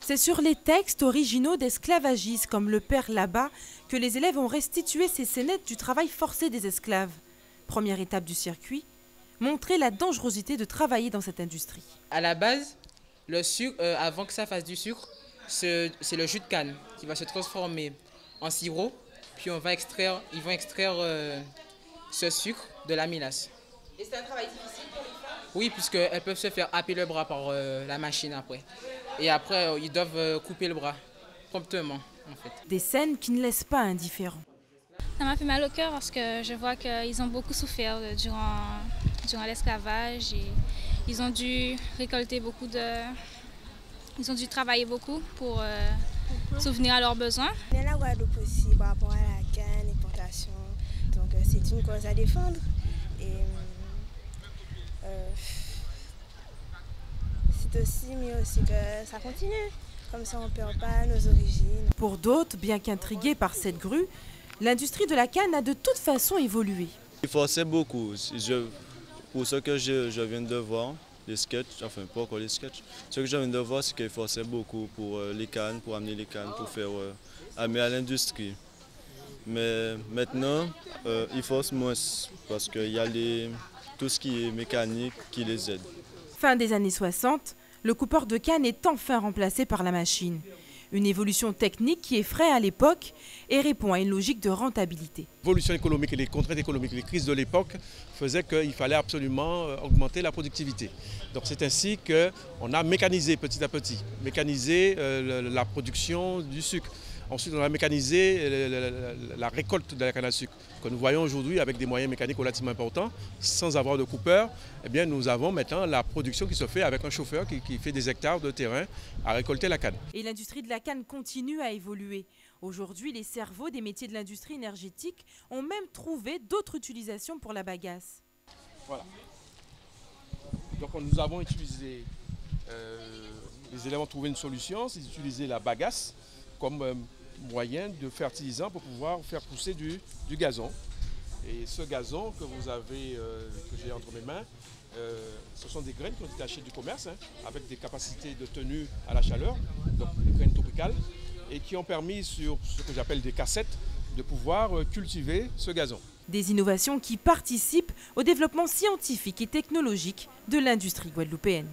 C'est sur les textes originaux d'esclavagistes comme le Père là-bas que les élèves ont restitué ces scénettes du travail forcé des esclaves. Première étape du circuit, montrer la dangerosité de travailler dans cette industrie. À la base, le sucre, avant que ça fasse du sucre, c'est le jus de canne qui va se transformer en sirop, puis ils vont extraire ce sucre de la mélasse. Et c'est un travail difficile pour les femmes? Oui, puisqu'elles peuvent se faire happer le bras par la machine après. Et après, ils doivent couper le bras promptement, en fait. Des scènes qui ne laissent pas indifférents. Ça m'a fait mal au cœur parce que je vois qu'ils ont beaucoup souffert durant l'esclavage et ils ont dû récolter beaucoup Ils ont dû travailler beaucoup pour souvenir à leurs besoins. Il y a la Guadeloupe aussi par rapport à la canne, l'exportation. Donc c'est une cause à défendre. Et c'est aussi mieux aussi que ça continue. Comme ça on ne perd pas nos origines. Pour d'autres, bien qu'intrigués par cette grue, l'industrie de la canne a de toute façon évolué. Il forçait beaucoup. Pour ce que je viens de voir, les sketchs, enfin pas encore les sketchs, ce que je viens de voir, c'est qu'il forçait beaucoup pour les cannes, pour amener les cannes, pour faire amener à l'industrie. Mais maintenant, il force moins parce qu'il y a tout ce qui est mécanique qui les aide. Fin des années 60, le coupeur de canne est enfin remplacé par la machine. Une évolution technique qui effraie à l'époque et répond à une logique de rentabilité. L'évolution économique et les contraintes économiques, les crises de l'époque faisaient qu'il fallait absolument augmenter la productivité. Donc c'est ainsi qu'on a mécanisé petit à petit, la production du sucre. Ensuite, on a mécanisé la récolte de la canne à sucre, que nous voyons aujourd'hui avec des moyens mécaniques relativement importants, sans avoir de coupeur. Eh bien, nous avons maintenant la production qui se fait avec un chauffeur qui fait des hectares de terrain à récolter la canne. Et l'industrie de la canne continue à évoluer. Aujourd'hui, les cerveaux des métiers de l'industrie énergétique ont même trouvé d'autres utilisations pour la bagasse. Voilà. Donc nous avons utilisé, les élèves ont trouvé une solution, c'est d'utiliser la bagasse comme moyen de fertilisant pour pouvoir faire pousser du gazon. Et ce gazon que vous avez, que j'ai entre mes mains, ce sont des graines qui ont été achetées du commerce, avec des capacités de tenue à la chaleur, donc des graines tropicales, et qui ont permis sur ce que j'appelle des cassettes de pouvoir cultiver ce gazon. Des innovations qui participent au développement scientifique et technologique de l'industrie guadeloupéenne.